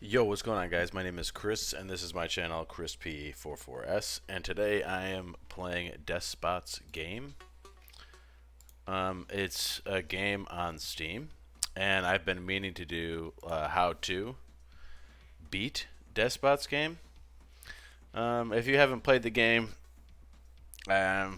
Yo, what's going on, guys? My name is Chris, and this is my channel, ChrisP44S, and today I am playing Despot's game. It's a game on Steam, and I've been meaning to do how to beat Despot's game. If you haven't played the game, I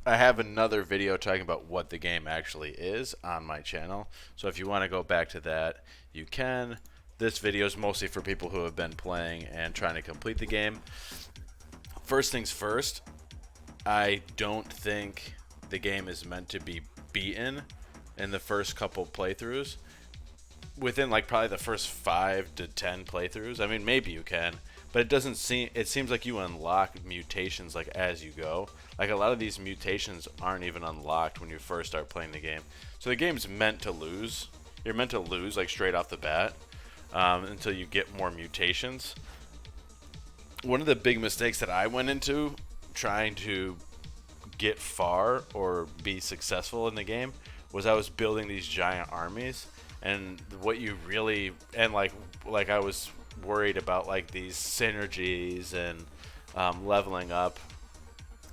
have another video talking about what the game actually is on my channel, so if you want to go back to that, you can. This video is mostly for people who have been playing and trying to complete the game. First things first, I don't think the game is meant to be beaten in the first couple playthroughs. Within like probably the first 5 to 10 playthroughs. I mean, maybe you can, but it seems like you unlock mutations like as you go. Like a lot of these mutations aren't even unlocked when you first start playing the game. So the game's meant to lose. You're meant to lose like straight off the bat. Until you get more mutations. One of the big mistakes that I went into trying to get far or be successful in the game was I was building these giant armies, and what you really and like I was worried about like these synergies and leveling up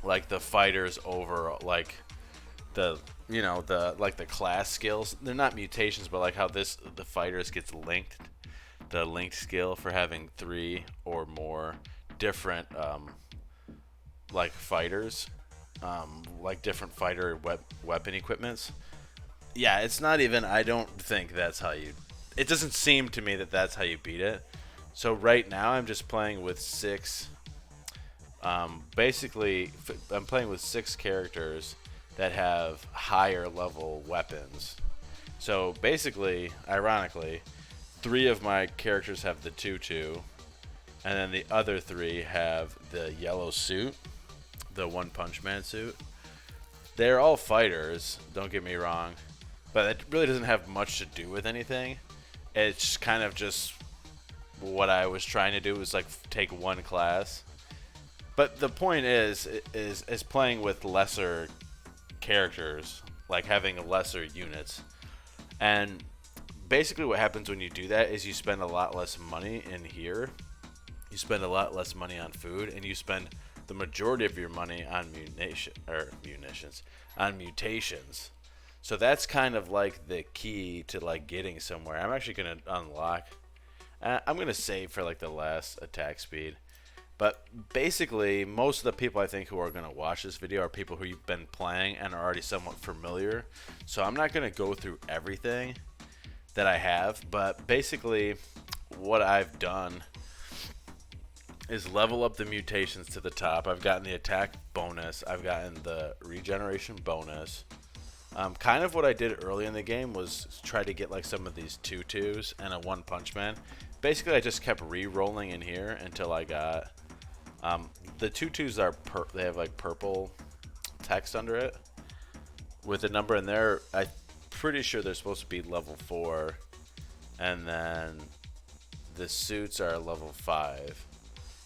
like the fighters over like the class skills. They're not mutations, but like how the fighters gets linked, the linked skill for having 3 or more different like fighters, like different fighter weapon equipments. Yeah, it's not even. I don't think that's how you. It doesn't seem to me that that's how you beat it. So right now I'm just playing with 6. Basically, I'm playing with 6 characters that have higher level weapons. So basically, ironically, 3 of my characters have the tutu, and then the other 3 have the yellow suit, the One Punch Man suit. They're all fighters, don't get me wrong, but it really doesn't have much to do with anything. It's kind of just what I was trying to do was like take one class. But the point is playing with lesser characters, like having lesser units. And basically what happens when you do that is you spend a lot less money in here. You spend a lot less money on food, and you spend the majority of your money on mutations. So that's kind of like the key to like getting somewhere. I'm actually gonna unlock. I'm gonna save for like the last attack speed. But basically, most of the people I think who are going to watch this video are people who you've been playing and are already somewhat familiar. So I'm not going to go through everything that I have, but basically what I've done is level up the mutations to the top. I've gotten the attack bonus. I've gotten the regeneration bonus. Kind of what I did early in the game was try to get like some of these tutus and a One Punch Man. Basically, I just kept re-rolling in here until I got... the tutus are they have like purple text under it with a number in there. I'm pretty sure they're supposed to be level 4, and then the suits are level 5.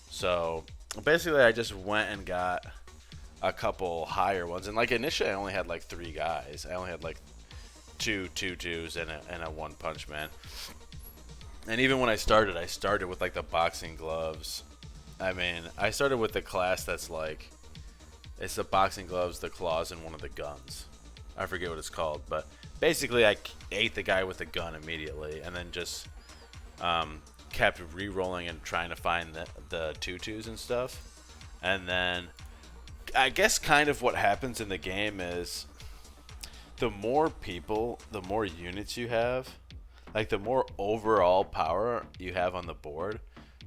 So basically I just went and got a couple higher ones, and like initially I only had like 3 guys. I only had like 2 tutus and a One Punch Man. And even when I started with like the boxing gloves. I mean, I started with the class that's like, it's the boxing gloves, the claws, and one of the guns. I forget what it's called, but basically I ate the guy with the gun immediately, and then just kept re-rolling and trying to find the tutus and stuff. And then I guess kind of what happens in the game is the more people, the more units you have, like the more overall power you have on the board,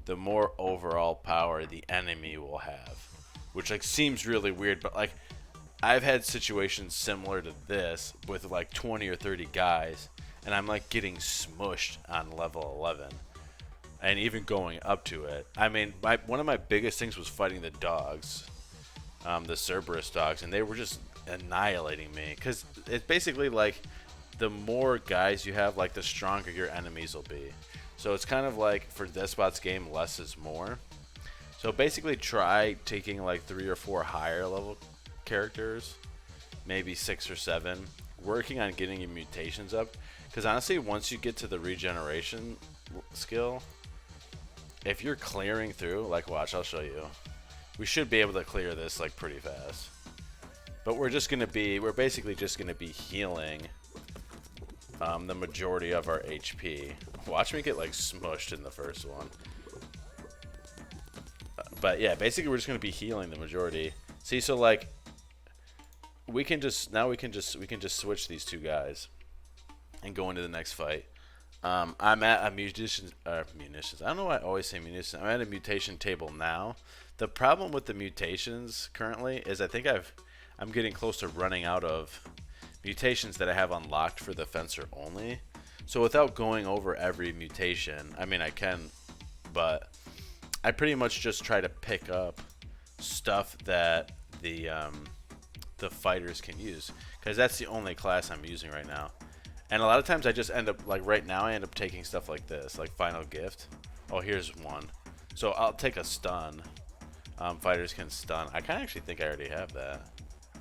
the more overall power the enemy will have, which like seems really weird, but like I've had situations similar to this with like 20 or 30 guys, and I'm like getting smushed on level 11 and even going up to it. I mean, one of my biggest things was fighting the dogs, the Cerberus dogs, and they were just annihilating me, because it's basically like the more guys you have, like the stronger your enemies will be. So it's kind of like for Despot's game, less is more. So basically try taking like 3 or 4 higher level characters, maybe 6 or 7, working on getting your mutations up. Because honestly, once you get to the regeneration skill, if you're clearing through, like watch, I'll show you. We should be able to clear this like pretty fast. But we're basically just gonna be healing the majority of our HP. Watch me get like smushed in the first one. But yeah, basically we're just gonna be healing the majority. See, so like we can just switch these two guys and go into the next fight. I'm at a munitions. I don't know why I always say munitions. I'm at a mutation table now. The problem with the mutations currently is I think I'm getting close to running out of mutations that I have unlocked for the fencer only. So without going over every mutation, I mean I can, but I pretty much just try to pick up stuff that the fighters can use, because that's the only class I'm using right now. And a lot of times I just end up, like right now I end up taking stuff like this, like Final Gift. Oh, here's one. So I'll take a stun. Fighters can stun. I kind of actually think I already have that.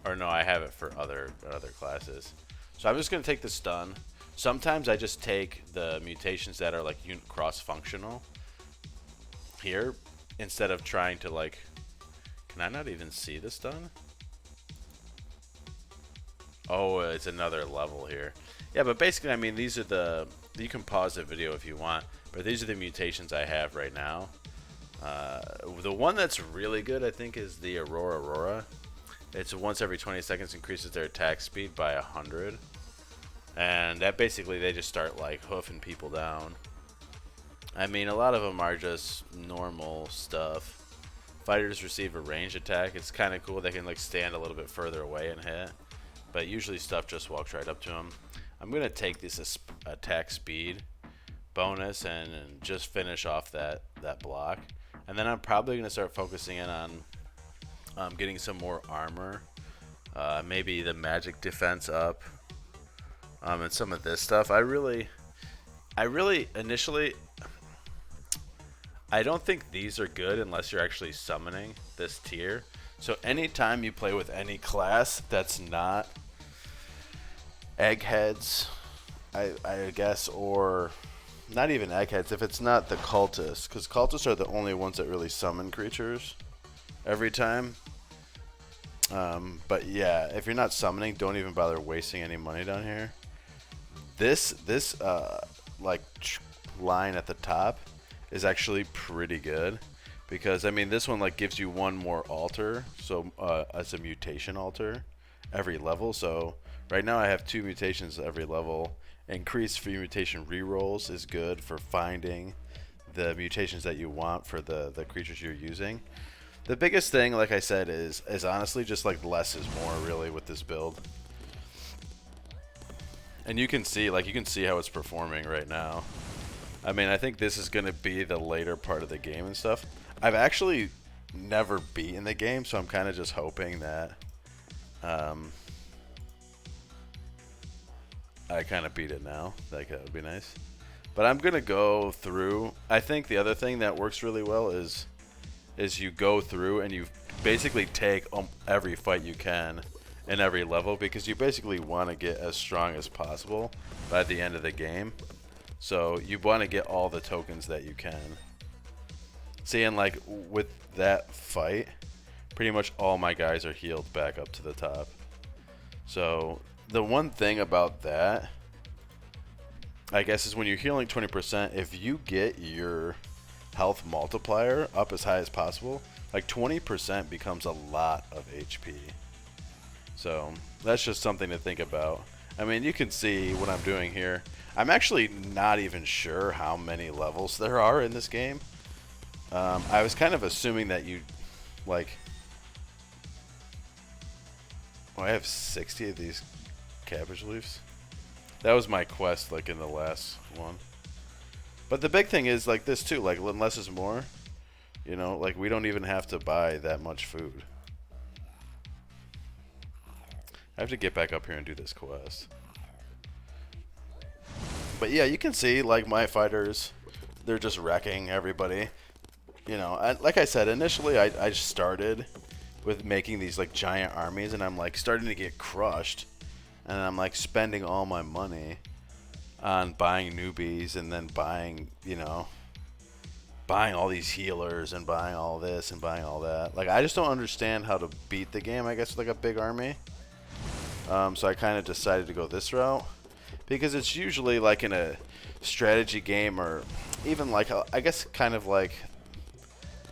Or no, I have it for other classes. So I'm just going to take the stun. Sometimes I just take the mutations that are like cross-functional here, instead of trying to like... Can I not even see the stun? Oh, it's another level here. Yeah, but basically, I mean, these are you can pause the video if you want, but these are the mutations I have right now. The one that's really good, I think, is the Aurora. It's once every 20 seconds increases their attack speed by 100. And that basically, they just start, like, hoofing people down. I mean, a lot of them are just normal stuff. Fighters receive a range attack. It's kind of cool. They can, like, stand a little bit further away and hit. But usually stuff just walks right up to them. I'm going to take this attack speed bonus and just finish off that block. And then I'm probably going to start focusing in on getting some more armor. Maybe the magic defense up. And some of this stuff. I really initially, I don't think these are good unless you're actually summoning this tier. So anytime you play with any class that's not eggheads, I guess, or not even eggheads, if it's not the cultists, because cultists are the only ones that really summon creatures every time. But yeah, if you're not summoning, don't even bother wasting any money down here. This line at the top is actually pretty good, because I mean this one like gives you one more altar, so as a mutation altar every level. So right now I have 2 mutations every level. Increased free mutation rerolls is good for finding the mutations that you want for the creatures you're using. The biggest thing, like I said, is honestly just like less is more really with this build. And you can see how it's performing right now. I mean, I think this is going to be the later part of the game and stuff. I've actually never beaten the game, so I'm kind of just hoping that I kind of beat it now. Like, that would be nice. But I'm going to go through. I think the other thing that works really well is you go through and you basically take every fight you can in every level, because you basically want to get as strong as possible by the end of the game. So you want to get all the tokens that you can. See, and like with that fight, pretty much all my guys are healed back up to the top. So the one thing about that, I guess, is when you're healing 20%, if you get your health multiplier up as high as possible, like 20% becomes a lot of HP. So that's just something to think about. I mean, you can see what I'm doing here. I'm actually not even sure how many levels there are in this game. I was kind of assuming that you, like... Oh, I have 60 of these cabbage leaves. That was my quest, like, in the last one. But the big thing is, like, this, too. Like, less is more. You know, like, we don't even have to buy that much food. I have to get back up here and do this quest. But yeah, you can see, like, my fighters, they're just wrecking everybody. You know, like I said, initially I started with making these, like, giant armies, and I'm, like, starting to get crushed. And I'm, like, spending all my money on buying newbies and then buying, you know, buying all these healers and buying all this and buying all that. Like, I just don't understand how to beat the game, I guess, with like a big army. So I kind of decided to go this route because it's usually like in a strategy game or even like I guess kind of like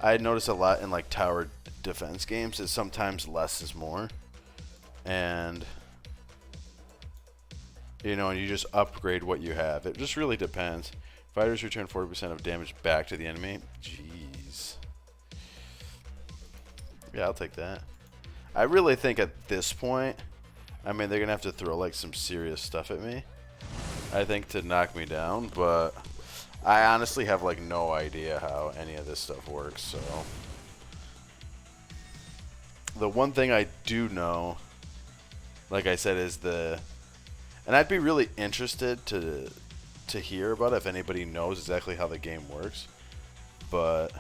I notice a lot in like tower defense games is sometimes less is more, and you know, and you just upgrade what you have. It just really depends. Fighters return 40% of damage back to the enemy. Jeez. Yeah, I'll take that. I really think at this point, I mean, they're gonna have to throw like some serious stuff at me, I think, to knock me down, but I honestly have like no idea how any of this stuff works. So the one thing I do know, like I said, is and I'd be really interested to hear about it if anybody knows exactly how the game works, but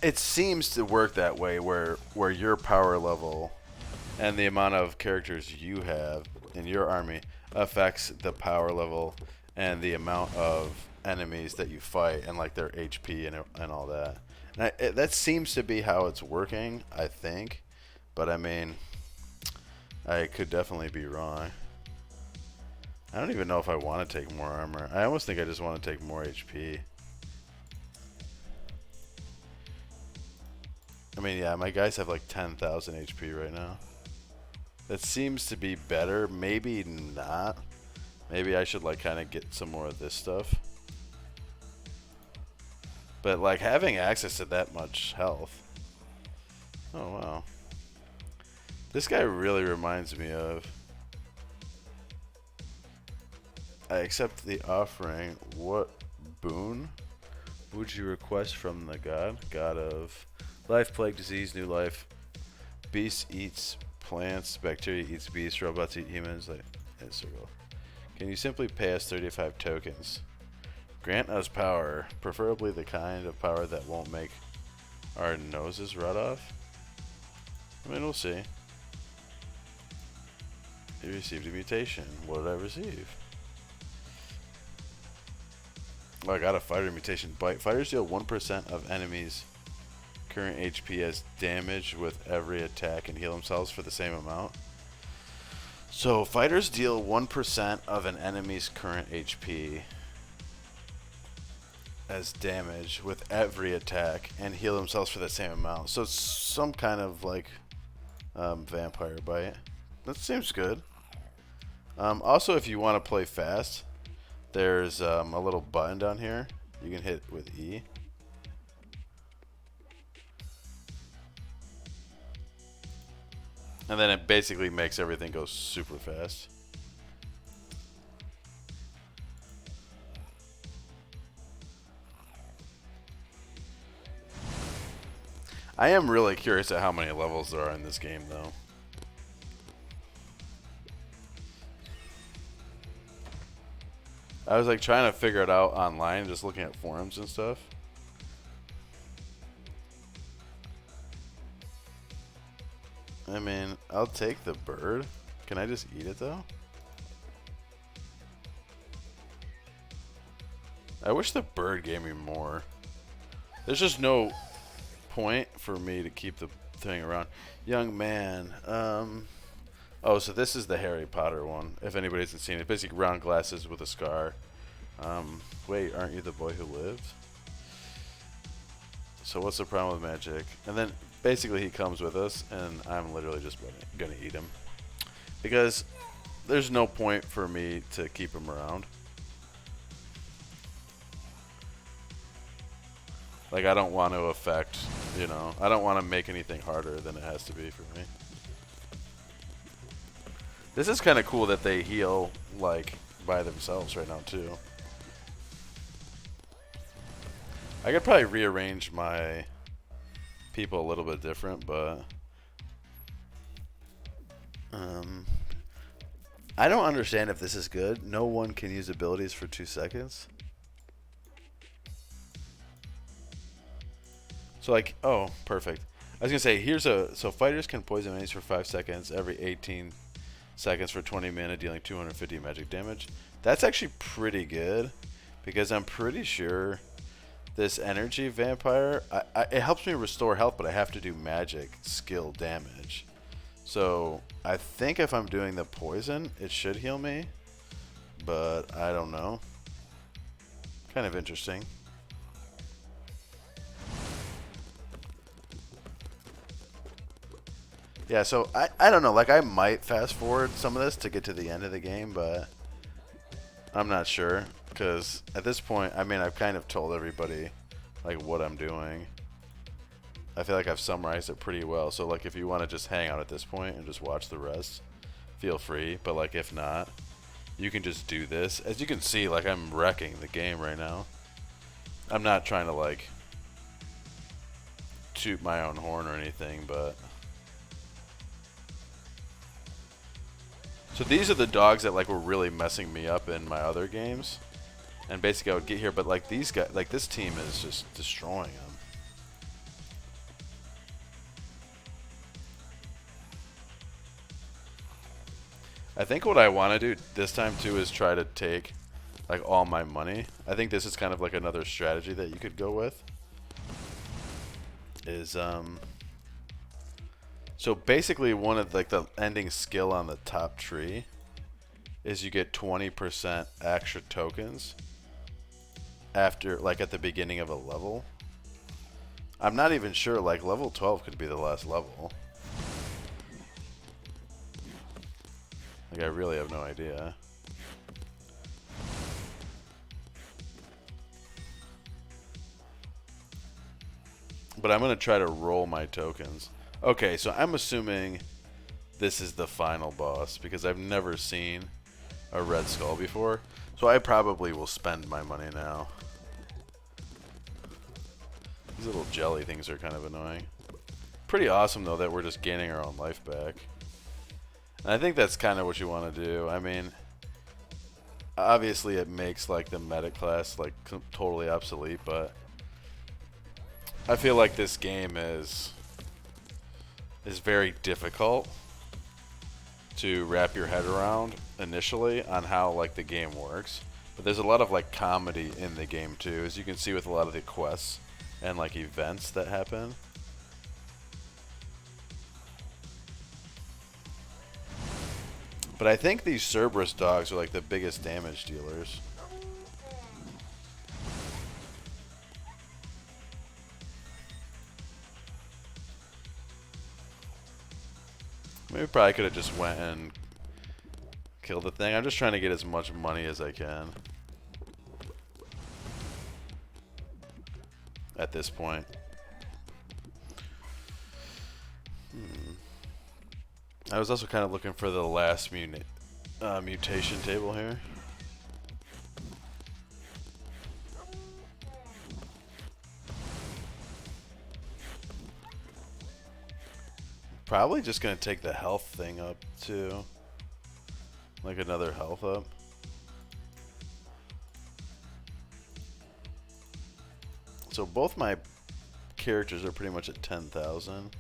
it seems to work that way where your power level and the amount of characters you have in your army affects the power level and the amount of enemies that you fight and like their HP and all that. And that seems to be how it's working, I think. But I mean, I could definitely be wrong. I don't even know if I want to take more armor. I almost think I just want to take more HP. I mean, yeah, my guys have like 10,000 HP right now. That seems to be better. Maybe not. Maybe I should like kind of get some more of this stuff. But like having access to that much health. Oh, wow. This guy really reminds me of... I accept the offering. What boon would you request from the god? God of life, plague, disease, new life. Beast eats plants, bacteria eats beasts, robots eat humans. Like, circle. Can you simply pay us 35 tokens? Grant us power, preferably the kind of power that won't make our noses rot off. I mean, we'll see. You received a mutation. What did I receive? Oh, I got a fighter mutation. Bite. Fighters deal 1% of enemies' current HP as damage with every attack and heal themselves for the same amount. So fighters deal 1% of an enemy's current HP as damage with every attack and heal themselves for the same amount. So it's some kind of like vampire bite. That seems good. Also, if you want to play fast, there's a little button down here you can hit with E. And then it basically makes everything go super fast. I am really curious at how many levels there are in this game, though. I was like trying to figure it out online, just looking at forums and stuff. I mean, I'll take the bird. Can I just eat it, though? I wish the bird gave me more. There's just no point for me to keep the thing around. Young man. Oh, so this is the Harry Potter one, if anybody hasn't seen it. Basically, round glasses with a scar. Wait, aren't you the boy who lived? So what's the problem with magic? And then basically he comes with us, and I'm literally just gonna eat him. Because there's no point for me to keep him around. Like, I don't want to affect, you know, I don't want to make anything harder than it has to be for me. This is kind of cool that they heal, like, by themselves right now, too. I could probably rearrange my people a little bit different, but... I don't understand if this is good. No one can use abilities for 2 seconds. So, like, oh, perfect. I was going to say, so fighters can poison enemies for 5 seconds every 18 seconds for 20 mana, dealing 250 magic damage. That's actually pretty good, because I'm pretty sure this energy vampire, it helps me restore health, but I have to do magic skill damage. So I think if I'm doing the poison, it should heal me, but I don't know. Kind of interesting. Yeah, so I don't know, like I might fast forward some of this to get to the end of the game, but I'm not sure, because at this point, I mean, I've kind of told everybody like what I'm doing. I feel like I've summarized it pretty well, so like if you want to just hang out at this point and just watch the rest, feel free, but like if not, you can just do this. As you can see, like I'm wrecking the game right now. I'm not trying to like toot my own horn or anything, but so these are the dogs that like were really messing me up in my other games. And basically I would get here, but like these guys, like this team is just destroying them. I think what I want to do this time too is try to take like all my money. I think this is kind of like another strategy that you could go with. Is so basically one of like the ending skill on the top tree is you get 20% extra tokens after like at the beginning of a level. I'm not even sure, like level 12 could be the last level. Like I really have no idea. But I'm gonna try to roll my tokens. Okay, so I'm assuming this is the final boss because I've never seen a red skull before. So I probably will spend my money now. These little jelly things are kind of annoying. Pretty awesome though that we're just gaining our own life back. And I think that's kind of what you want to do. I mean, obviously it makes like the meta class like totally obsolete, but I feel like this game is very difficult to wrap your head around initially on how like the game works. But there's a lot of like comedy in the game too, as you can see with a lot of the quests and like events that happen. But I think these Cerberus dogs are like the biggest damage dealers. Maybe probably could have just went and killed the thing. I'm just trying to get as much money as I can at this point. I was also kind of looking for the last mutation table here. Probably just gonna take the health thing up too. Like another health up. So both my characters are pretty much at 10,000.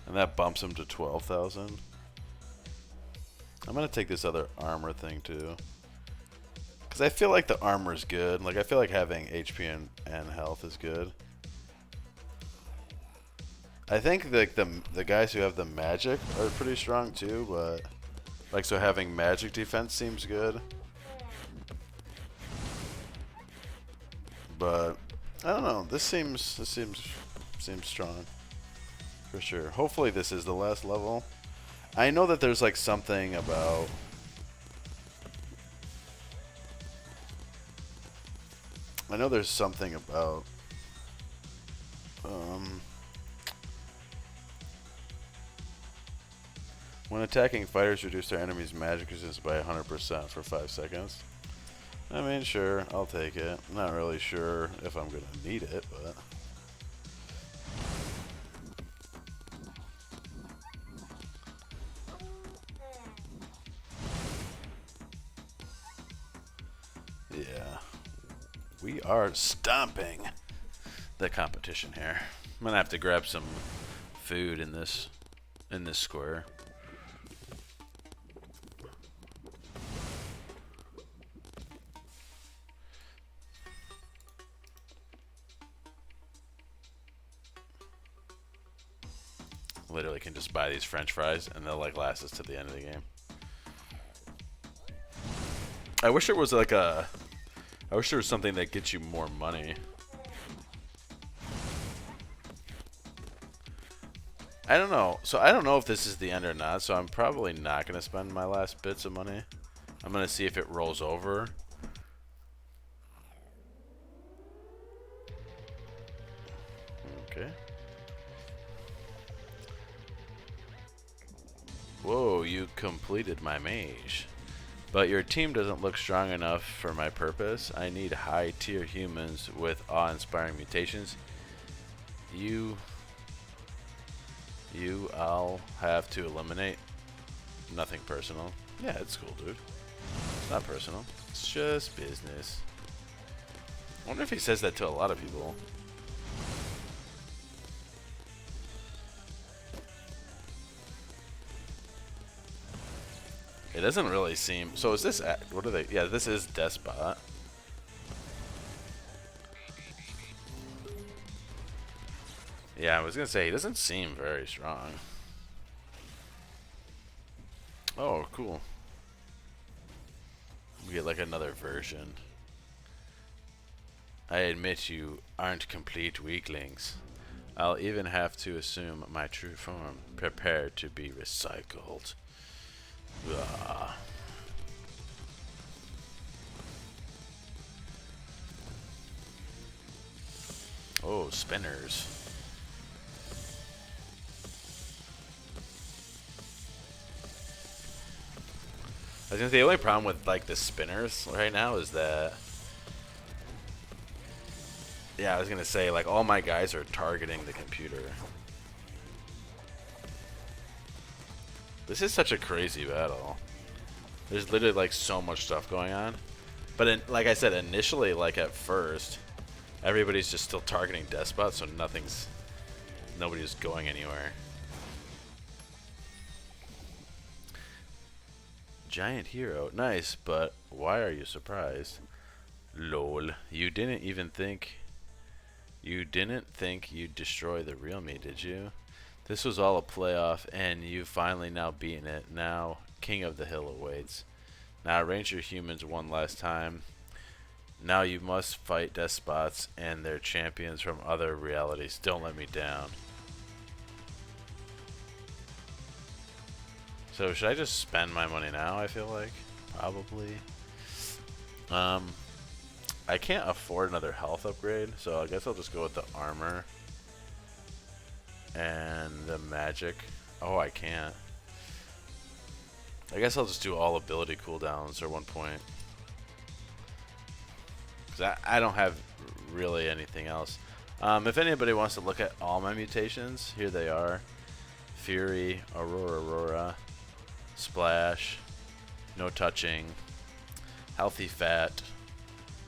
And that bumps them to 12,000. I'm gonna take this other armor thing too. Because I feel like the armor is good. Like I feel like having HP and health is good. I think like the guys who have the magic are pretty strong too, but like so having magic defense seems good. But I don't know. This seems strong for sure. Hopefully this is the last level. I know that there's like something about when attacking fighters, reduce their enemy's magic resistance by 100% for 5 seconds. I mean, sure, I'll take it. I'm not really sure if I'm gonna need it, but yeah, we are stomping the competition here. I'm gonna have to grab some food in this square. literally can just buy these French fries and they'll like last us to the end of the game. I wish there was like a... I wish there was something that gets you more money. I don't know. So I don't know if this is the end or not, so I'm probably not going to spend my last bits of money. I'm going to see if it rolls over. Okay. Whoa, you completed my mage. But your team doesn't look strong enough for my purpose. I need high-tier humans with awe-inspiring mutations. I'll have to eliminate. Nothing personal. Yeah, it's cool, dude. It's not personal. It's just business. I wonder if he says that to a lot of people. It doesn't really seem... So is this... What are they... Yeah, this is Despot. Yeah, I was going to say, he doesn't seem very strong. Oh, cool. We get like another version. I admit you aren't complete weaklings. I'll even have to assume my true form. Prepare to be recycled. Ugh. Oh, spinners. I think the only problem with like the spinners right now is that, yeah, I was gonna say like all my guys are targeting the computer. This is such a crazy battle. There's literally like so much stuff going on, but like I said initially, like at first, everybody's just still targeting Despot, so nobody's going anywhere. Giant hero. Nice, but why are you surprised? Lol. You didn't think you'd destroy the real me, did you? This was all a playoff, and you've finally now beaten it. Now, King of the Hill awaits. Now, arrange your humans one last time. Now you must fight despots and their champions from other realities. Don't let me down. So should I just spend my money now, I feel like? Probably. I can't afford another health upgrade, so I guess I'll just go with the armor. And the magic. Oh, I can't. I guess I'll just do all ability cooldowns or 1 point. Because I don't have really anything else. If anybody wants to look at all my mutations, here they are. Fury, Aurora, Splash, No Touching, Healthy Fat,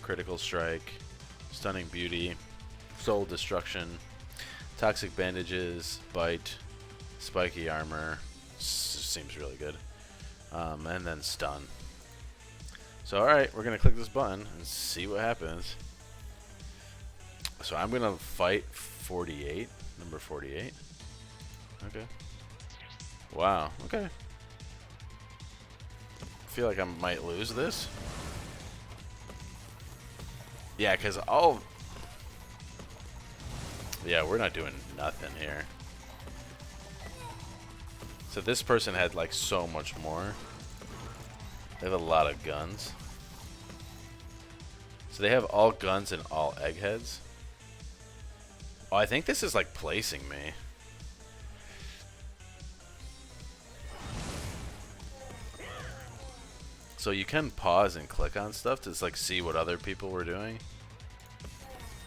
Critical Strike, Stunning Beauty, Soul Destruction, Toxic Bandages, Bite, Spiky Armor, seems really good, and then Stun. So alright, we're going to click this button and see what happens. So I'm going to fight 48, number 48. Okay. Wow, okay. I feel like I might lose this. Yeah, because yeah, we're not doing nothing here. So this person had like so much more. They have a lot of guns. So they have all guns and all eggheads. Oh, I think this is like placing me. So you can pause and click on stuff to like see what other people were doing.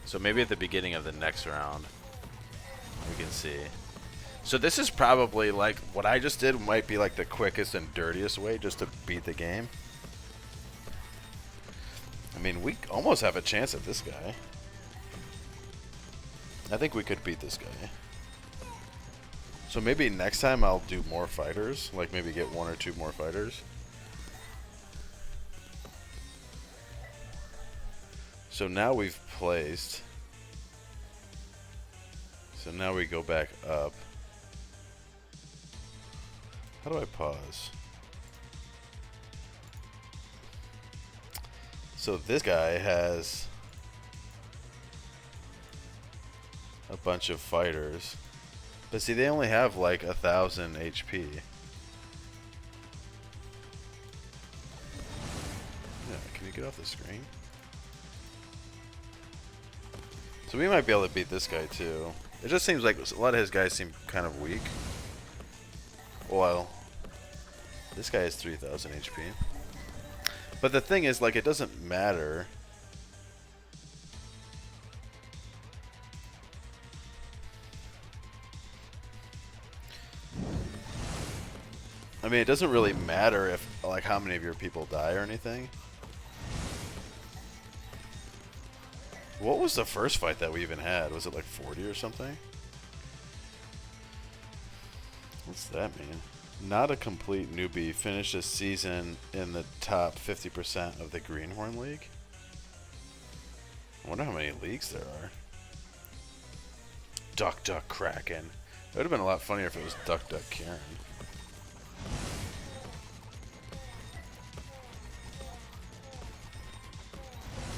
So maybe at the beginning of the next round, we can see. So this is probably like what I just did might be like the quickest and dirtiest way just to beat the game. I mean, we almost have a chance at this guy. I think we could beat this guy. So maybe next time I'll do more fighters, like maybe get 1 or 2 more fighters. So now we've placed. So now we go back up. How do I pause? So this guy has a bunch of fighters. But see, they only have like 1,000 HP. Yeah, can you get off the screen? So we might be able to beat this guy too. It just seems like a lot of his guys seem kind of weak. Well, this guy has 3,000 HP. But the thing is, like, it doesn't matter. I mean, it doesn't really matter if, like, how many of your people die or anything. What was the first fight that we even had? Was it like 40 or something? What's that mean? Not a complete newbie. Finished a season in the top 50% of the Greenhorn League. I wonder how many leagues there are. Duck Duck Kraken. It would have been a lot funnier if it was Duck Duck Karen.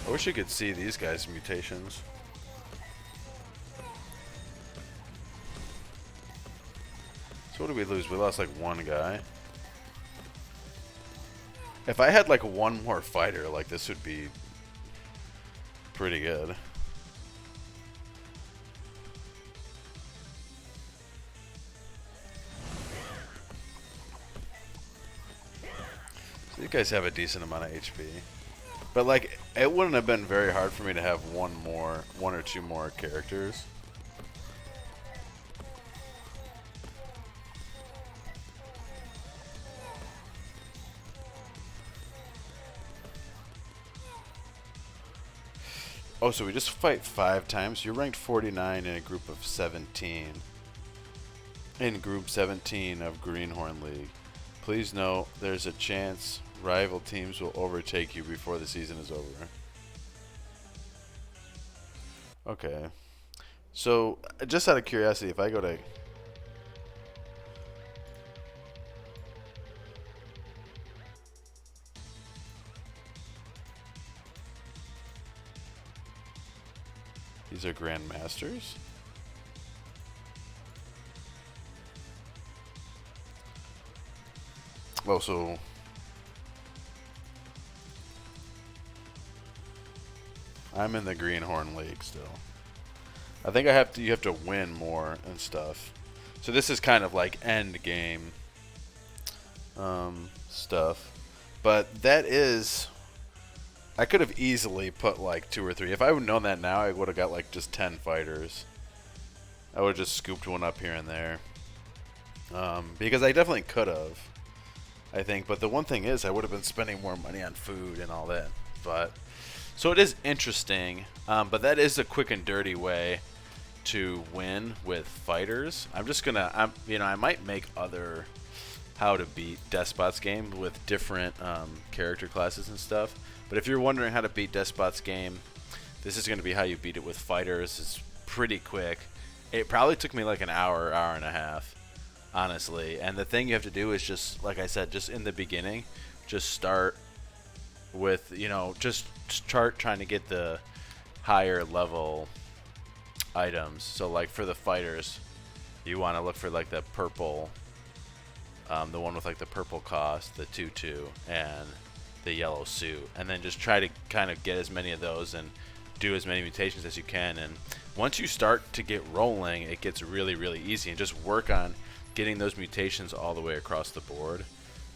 I wish you could see these guys' mutations. So what did we lose? We lost like one guy. If I had like one more fighter, like this would be pretty good. So you guys have a decent amount of HP. But like, it wouldn't have been very hard for me to have one or two more characters. Oh, so we just fight 5 times? You're ranked 49 in a group of 17. In group 17 of Greenhorn League. Please note, there's a chance rival teams will overtake you before the season is over. Okay. So, just out of curiosity, if I go to... These are Grandmasters? Oh, so... I'm in the Greenhorn League still. I think you have to win more and stuff. So this is kind of like end game stuff. But that is... I could have easily put like 2 or 3. If I would have known that now, I would have got like just 10 fighters. I would have just scooped one up here and there. Because I definitely could have, I think. But the one thing is, I would have been spending more money on food and all that. But so it is interesting. But that is a quick and dirty way to win with fighters. I'm just gonna, I might make other how to beat Despot's game with different character classes and stuff. But if you're wondering how to beat Despot's game, this is going to be how you beat it with fighters. It's pretty quick. It probably took me like an hour, hour and a half, honestly. And the thing you have to do is just, like I said, just in the beginning, just start with, just start trying to get the higher level items. So like for the fighters, you want to look for like the purple, the one with like the purple cost, the tutu, and the yellow suit, and then just try to kind of get as many of those and do as many mutations as you can. And once you start to get rolling, it gets really, really easy, and just work on getting those mutations all the way across the board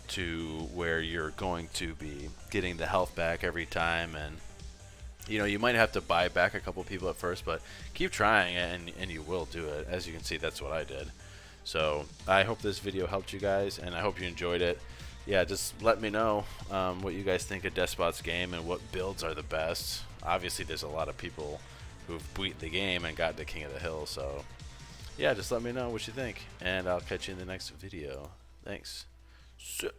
to where you're going to be getting the health back every time. And you might have to buy back a couple people at first, but keep trying and you will do it. As you can see, that's what I did. So I hope this video helped you guys, and I hope you enjoyed it. Yeah, just let me know what you guys think of Despot's game and what builds are the best. Obviously, there's a lot of people who've beat the game and got to King of the Hill, so yeah, just let me know what you think, and I'll catch you in the next video. Thanks. So